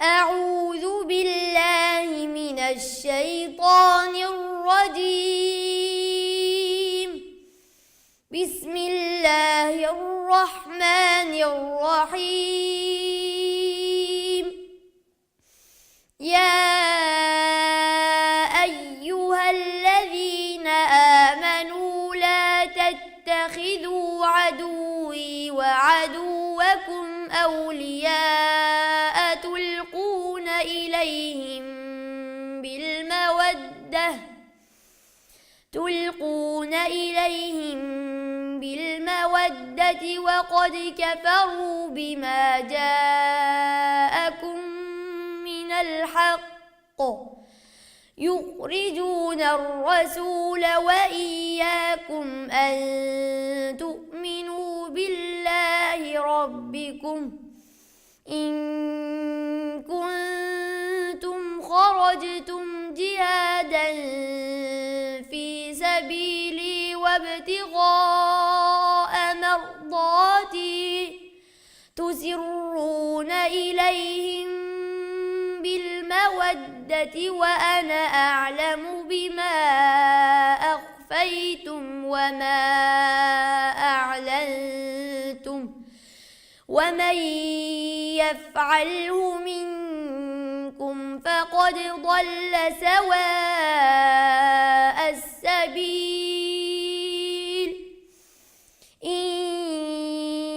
أعوذ بالله من الشيطان الرجيم. بسم الله الرحمن الرحيم. يا أيها الذين آمنوا لا تتخذوا عدوي وعدوكم أولياء تلقون إليهم بالمودة وقد كفروا بما جاءكم من الحق يخرجون الرسول وإياكم أن تؤمنوا بالله ربكم إن كنتم خرجتم جهادا في سبيلي وابتغاء مرضاتي تسرون إليهم بالمودة وأنا أعلم بما أخفيتم وما أعلنتم ومن يفعله منكم فقد ضل سواء السبيل. إن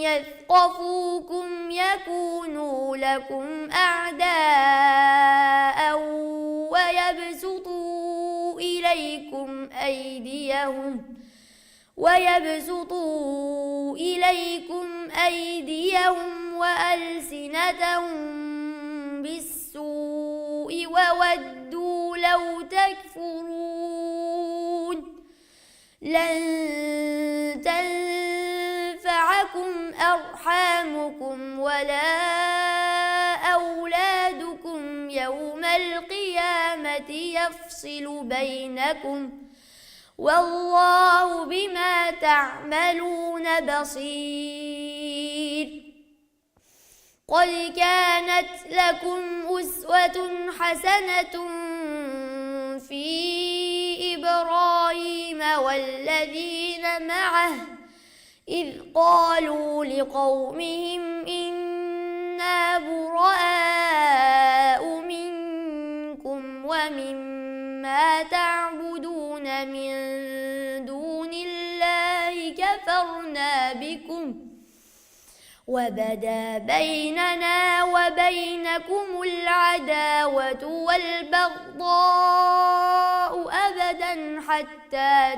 يثقفوكم يكونوا لكم أعداء ويبسطوا إليكم أيديهم وألسنتهم بالسوء وودوا لو تكفرون. لن تنفعكم أرحامكم ولا أولادكم يوم القيامة يفصل بينكم والله بما تعملون بصير. قد كانت لكم أسوة حسنة في إبراهيم والذين معه إذ قالوا لقومهم إنا براء منكم ومما تعبدون من دون الله كفرنا بكم وبدا بيننا وبينكم العداوة والبغضاء أبدا حتى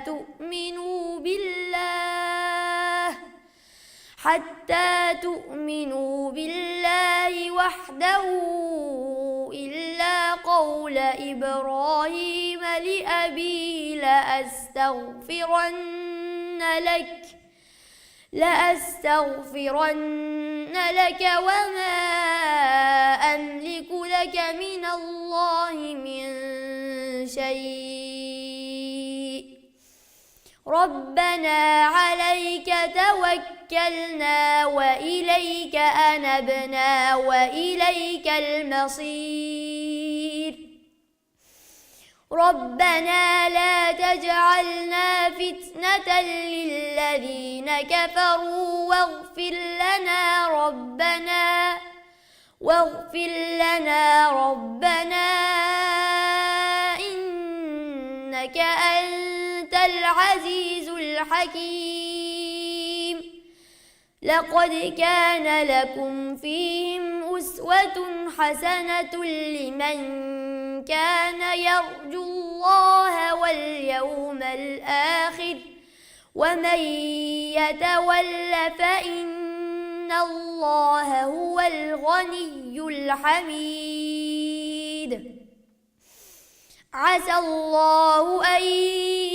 تؤمنوا بالله وحده إلا قول إبراهيم لأبيه لأستغفرن لك وما أملك لك من الله من شيء. ربنا عليك توكلنا وإليك أنبنا وإليك المصير. ربنا لا تجعلنا فتنة للذين كفروا واغفر لنا ربنا إنك أنت العزيز الحكيم. لقد كان لكم فيهم أسوة حسنة لمن كان يرجو الله واليوم الآخر ومن يتول فإن الله هو الغني الحميد. عسى الله أن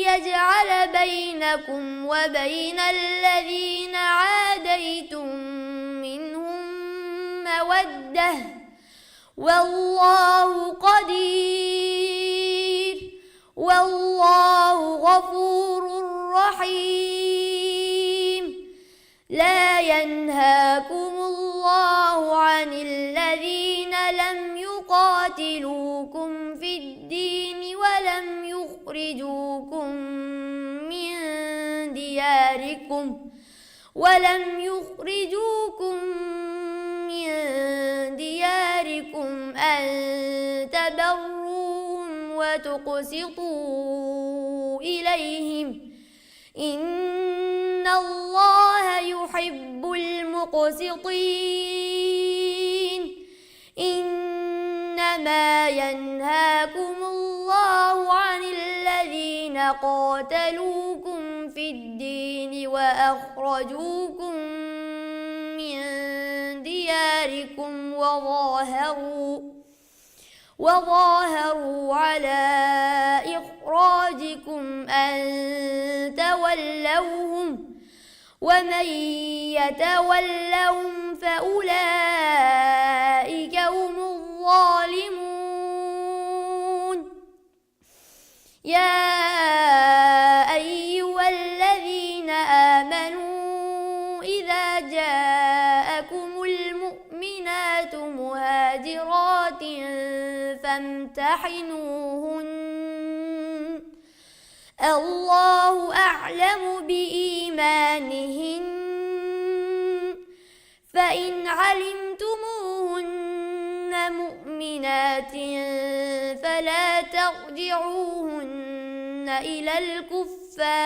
يجعل بينكم وبين الذين عاديتم منهم مودة والله قدير والله غفور رحيم. لا ينهاكم الله عن الذين لم قاتلوكم في الدين ولم يخرجوكم من دياركم أن تبروهم وتقسطوا إليهم إن الله يحب المقسطين. إنما ينهاكم الله عن الذين قاتلوكم في الدين وأخرجوكم من دياركم وظاهروا على إخراجكم أن تولوهم ومن يتولهم فأولئك هم الظالمون. يا أيها الذين آمنوا إذا جاءكم المؤمنات مهاجرات فامتحنوهن الله أعلم بإيمانهن فإن علمتموهن مؤمنات فلا ترجعوهن إلى الكفار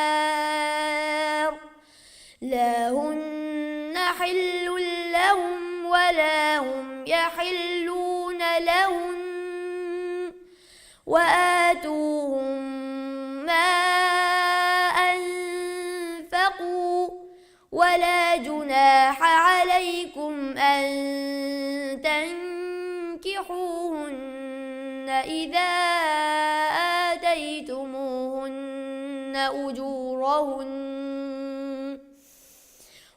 لا هن حل لهم ولا هم يحلون لهم وآتوهم ما أنفقوا ولا جناح عليكم أن تنكحوهن إذا آتيتموهن أجورهن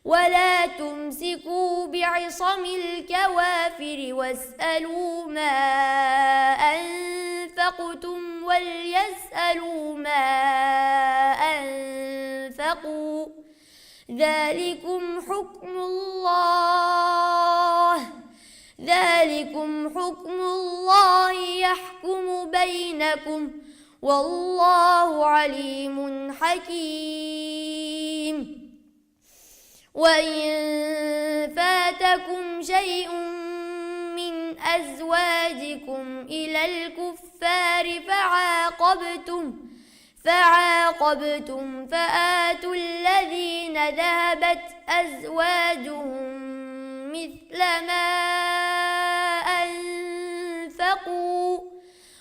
ولا تمسكوا بعصم الكوافر واسألوا ما أنفقتم وليسألوا ما أنفقوا ذلكم حكم الله يحكم بينكم والله عليم حكيم. وإن فاتكم شيء من أزواجكم إلى الكفار فعاقبتم فآتوا الذين ذهبت أزواجهم مثل ما أنفقوا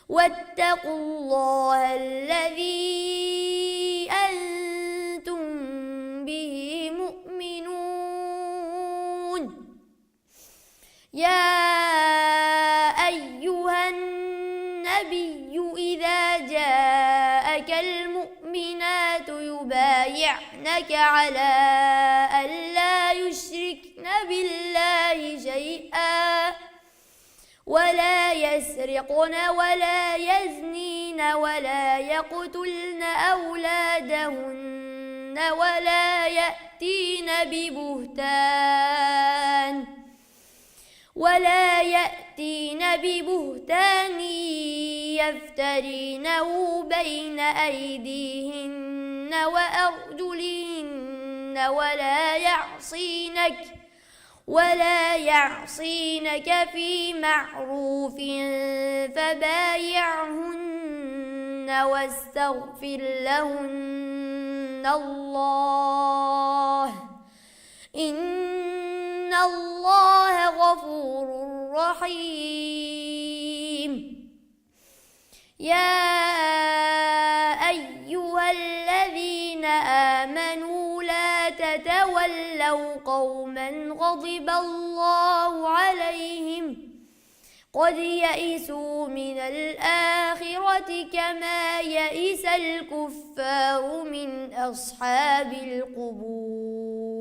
واتقوا الله الذي أنتم به مؤمنون. يا أيها النبي إذا جاءك المؤمنات يبايعنك على ألا يشركن بالله شيئا ولا يسرقن ولا يزنين ولا يقتلن أولادهن ولا يأتين ببهتان يفترينه بين أيديهن وأرجلهن ولا يعصينك في معروف فبايعهن واستغفر لهن الله إن الله غفور رحيم. يا أيها الذين آمنوا لا تتولوا قوما غضب الله عليهم قد يئسوا من الآخرة كما يئس الكفار من أصحاب القبور.